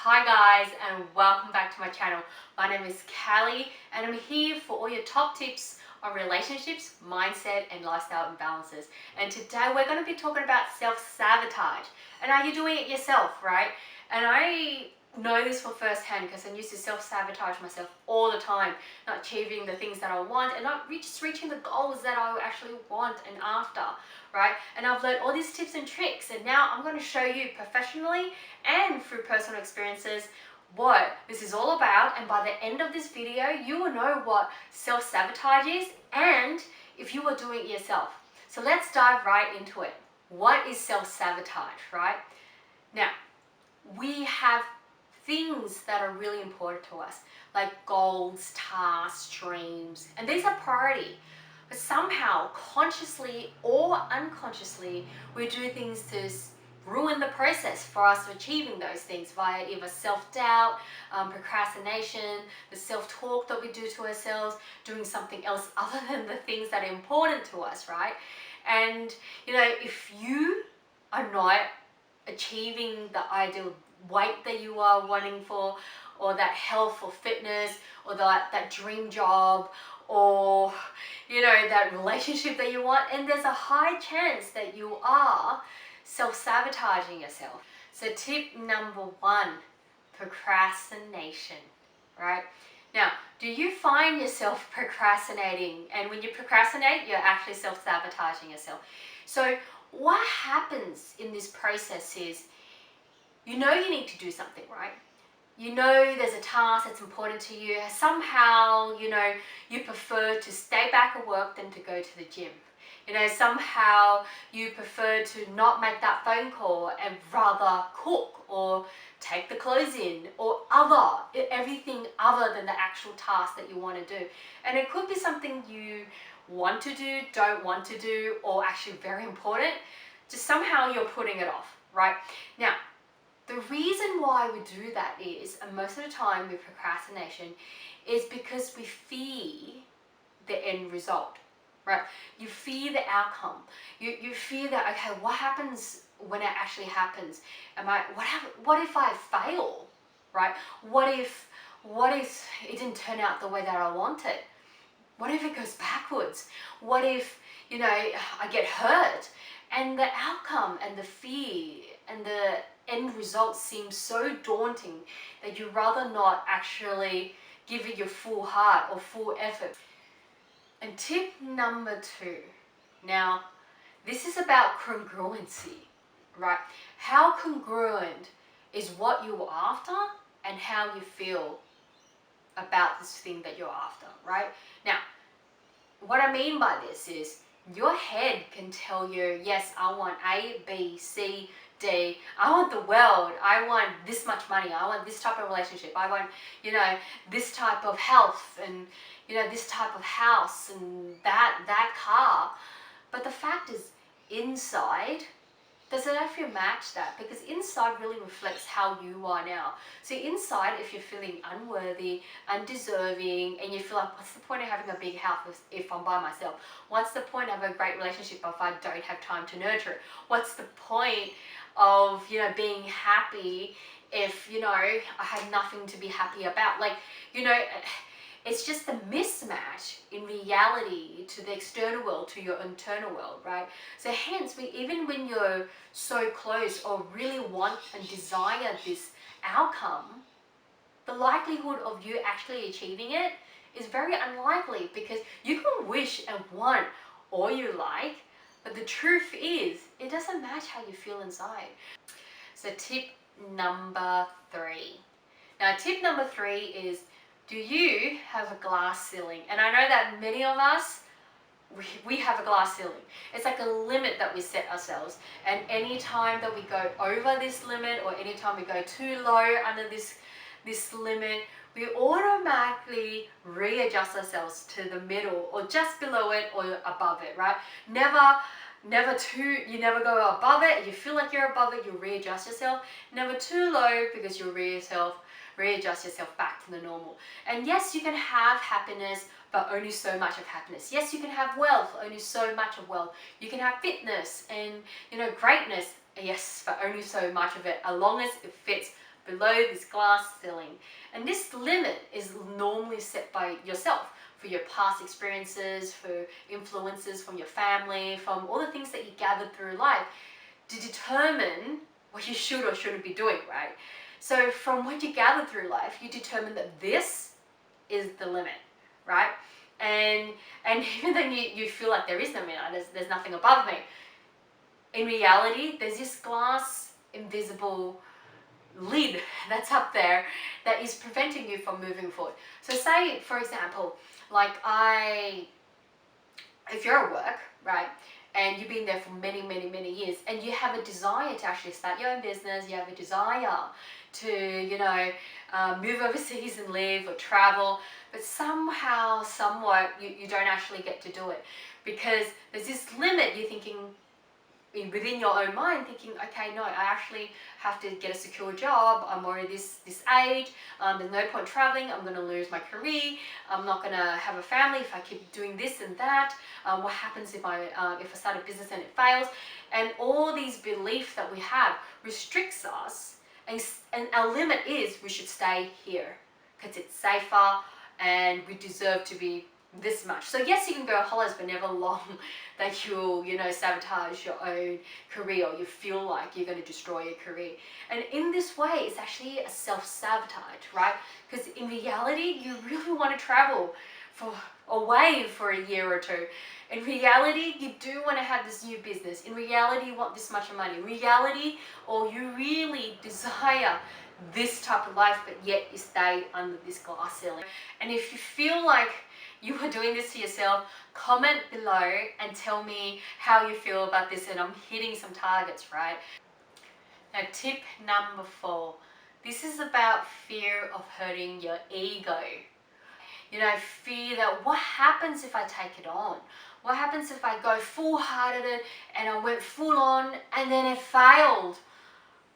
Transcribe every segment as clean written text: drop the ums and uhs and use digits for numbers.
Hi guys, and welcome back to my channel. My name is Callie and I'm here for all your top tips on relationships, mindset and lifestyle imbalances. And today we're going to be talking about self-sabotage. And are you doing it yourself, right? And I know this for firsthand because I used to self-sabotage myself all the time, not achieving the things that I want and not just reaching the goals that I actually want and after, right? And I've learned all these tips and tricks, and now I'm going to show you professionally and through personal experiences what this is all about. And by the end of this video you will know what self-sabotage is and if you are doing it yourself. So let's dive right into it. What is self-sabotage, right? Now, we have things that are really important to us, like goals, tasks, dreams, and these are priority. But somehow, consciously or unconsciously, we do things to ruin the process for us achieving those things via either self-doubt, procrastination, the self-talk that we do to ourselves, doing something else other than the things that are important to us, right? And if you are not achieving the ideal weight that you are wanting for, or that health or fitness, or that dream job, or that relationship that you want, and there's a high chance that you are self-sabotaging yourself. So tip number one, procrastination, right? Now, do you find yourself procrastinating? And when you procrastinate, you're actually self-sabotaging yourself. So what happens in this process is, you need to do something, right? There's a task that's important to you. Somehow, you prefer to stay back at work than to go to the gym. Somehow you prefer to not make that phone call and rather cook or take the clothes in or everything other than the actual task that you want to do. And it could be something you want to do, don't want to do, or actually very important. Just somehow you're putting it off, right? Now, the reason why we do that is, and most of the time with procrastination, is because we fear the end result, right? You fear the outcome. You fear that, okay, what happens when it actually happens? What if I fail, right? What if it didn't turn out the way that I wanted? What if it goes backwards? What if, I get hurt? And the outcome and the fear and the end result seems so daunting that you rather not actually give it your full heart or full effort. And tip number two, now this is about congruency, right? How congruent is what you're after and how you feel about this thing that you're after, right? Now, what I mean by this is, your head can tell you, yes, I want A, B, C, D. I want the world. I want this much money. I want this type of relationship. I want, this type of health and, this type of house and that car. But the fact is, inside, does it actually match that? Because inside really reflects how you are now. So inside, if you're feeling unworthy, undeserving, and you feel like, what's the point of having a big house if I'm by myself? What's the point of a great relationship if I don't have time to nurture it? What's the point of, being happy if, I have nothing to be happy about? It's just a mismatch in reality to the external world, to your internal world, right? So hence, even when you're so close or really want and desire this outcome, the likelihood of you actually achieving it is very unlikely, because you can wish and want all you like, but the truth is, it doesn't match how you feel inside. So tip number three. Now, tip number three is, do you have a glass ceiling? And I know that many of us, we have a glass ceiling. It's like a limit that we set ourselves. And any time that we go over this limit, or any time we go too low under this limit, we automatically readjust ourselves to the middle or just below it or above it, right? You never go above it. You feel like you're above it, you readjust yourself. Never too low, because you readjust yourself back to the normal. And yes, you can have happiness, but only so much of happiness. Yes, you can have wealth, only so much of wealth. You can have fitness and greatness, yes, but only so much of it, as long as it fits below this glass ceiling. And this limit is normally set by yourself, for your past experiences, for influences from your family, from all the things that you gathered through life to determine what you should or shouldn't be doing, right? So from what you gather through life, you determine that this is the limit, right? And even though you feel like there is no limit, there's nothing above me, in reality, there's this glass, invisible lid that's up there that is preventing you from moving forward. So say, for example, like if you're at work, right, and you've been there for many, many, many years, and you have a desire to actually start your own business, you have a desire to, move overseas and live or travel, but somehow, somewhat, you don't actually get to do it because there's this limit. You're thinking within your own mind, thinking, okay, no, I actually have to get a secure job. I'm already this age. There's no point traveling. I'm going to lose my career. I'm not going to have a family if I keep doing this and that. What happens if I start a business and it fails? And all these beliefs that we have restricts us, and our limit is we should stay here because it's safer and we deserve to be this much. So yes, you can go on holidays, but never long that you'll, sabotage your own career, or you feel like you're going to destroy your career. And in this way, it's actually a self-sabotage, right? Because in reality, you really want to travel away for a year or two. In reality, you do want to have this new business. In reality, you want this much money. In reality, or you really desire this type of life, but yet you stay under this glass ceiling. And if you feel like you are doing this to yourself, comment below and tell me how you feel about this, and I'm hitting some targets, right? Now, tip number 4. This is about fear of hurting your ego. Fear that what happens if I take it on? What happens if I go full-hearted and I went full on and then it failed,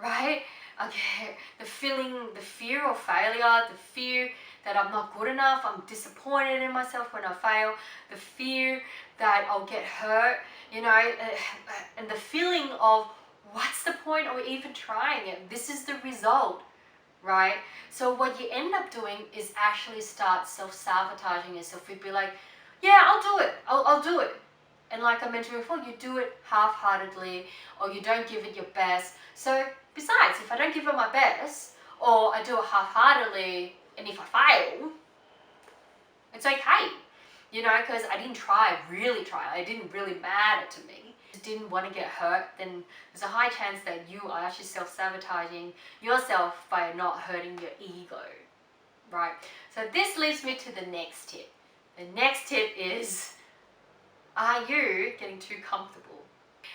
right? Okay, the fear of failure, the fear that I'm not good enough, I'm disappointed in myself when I fail, the fear that I'll get hurt, and the feeling of what's the point of even trying it? This is the result, right? So what you end up doing is actually start self-sabotaging yourself. You'd be like, yeah, I'll do it, I'll do it. And like I mentioned before, you do it half-heartedly, or you don't give it your best. So besides, if I don't give it my best, or I do it half-heartedly, and if I fail, it's okay, because I didn't really try. It didn't really matter to me. Didn't want to get hurt, then there's a high chance that you are actually self-sabotaging yourself by not hurting your ego, right? So this leads me to the next tip. The next tip is, are you getting too comfortable?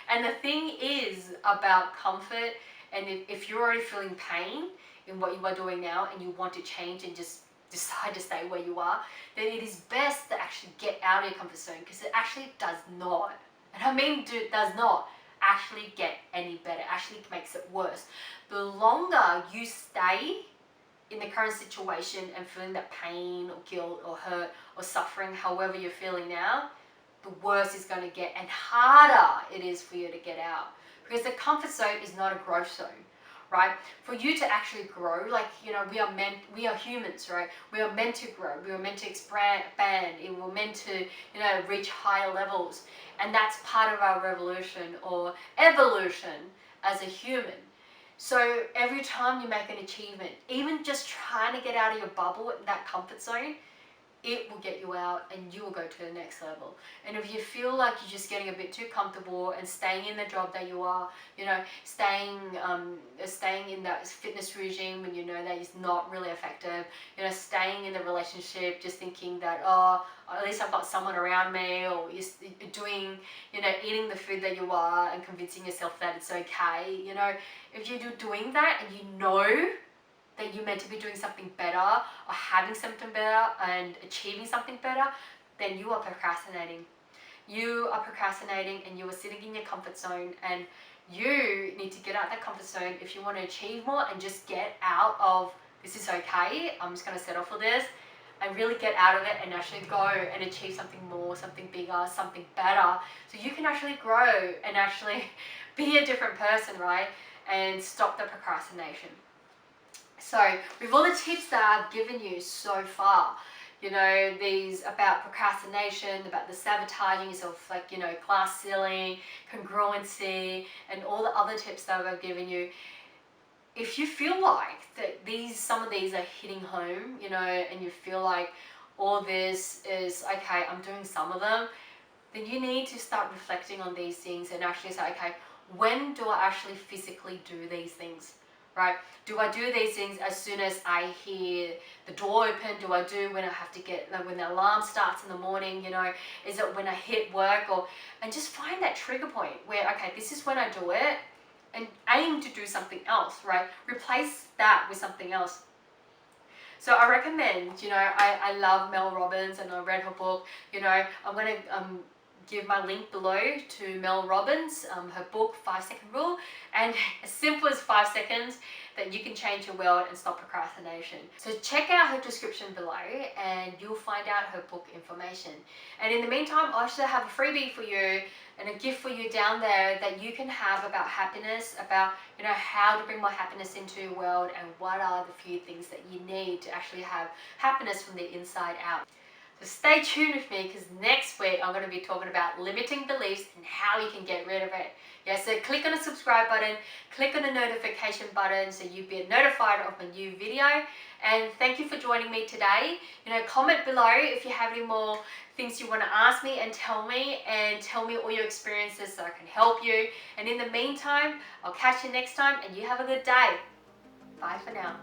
And the thing is about comfort, and if you're already feeling pain in what you are doing now and you want to change and just decide to stay where you are, then it is best to actually get out of your comfort zone, because it actually does not, and I mean does not actually get any better. It actually makes it worse. The longer you stay in the current situation and feeling that pain or guilt or hurt or suffering, however you're feeling now, the worse it's going to get and harder it is for you to get out. Because the comfort zone is not a growth zone, right? For you to actually grow, we are humans, right? We are meant to grow. We are meant to expand. We're meant to, reach higher levels. And that's part of our revolution or evolution as a human. So every time you make an achievement, even just trying to get out of your bubble, that comfort zone, it will get you out and you will go to the next level. And if you feel like you're just getting a bit too comfortable and staying in the job that you are, staying in that fitness regime when you know that is not really effective, staying in the relationship just thinking that, oh, at least I've got someone around me, or you're doing, eating the food that you are and convincing yourself that it's okay, if you're doing that and you know that you're meant to be doing something better or having something better and achieving something better, then you are procrastinating. You are procrastinating and you are sitting in your comfort zone, and you need to get out of that comfort zone if you want to achieve more and just get out of, this is okay, I'm just going to settle for this, and really get out of it and actually go and achieve something more, something bigger, something better, so you can actually grow and actually be a different person, right? And stop the procrastination. So with all the tips that I've given you so far, you know, these about procrastination, about the sabotaging yourself, like, you know, glass ceiling, congruency, and all the other tips that I've given you, if you feel like that some of these are hitting home, you know, and you feel like all this is, okay, I'm doing some of them, then you need to start reflecting on these things and actually say, okay, when do I actually physically do these things, right? Do I do these things as soon as I hear the door open? Do I do when I have to get, like, when the alarm starts in the morning, you know? Is it when I hit work? And just find that trigger point where, okay, this is when I do it, and aim to do something else, right? Replace that with something else. So I recommend, you know, I love Mel Robbins and I read her book. You know, I'm going to give my link below to Mel Robbins, her book 5-Second Rule, and as simple as 5 seconds that you can change your world and stop procrastination. So check out her description below and you'll find out her book information. And in the meantime, I also have a freebie for you and a gift for you down there that you can have about happiness, about, you know, how to bring more happiness into your world and what are the few things that you need to actually have happiness from the inside out. So stay tuned with me because next week I'm going to be talking about limiting beliefs and how you can get rid of it. Yeah, so click on the subscribe button, click on the notification button so you'll be notified of my new video. And thank you for joining me today. You know, comment below if you have any more things you want to ask me and tell me all your experiences so I can help you. And in the meantime, I'll catch you next time and you have a good day. Bye for now.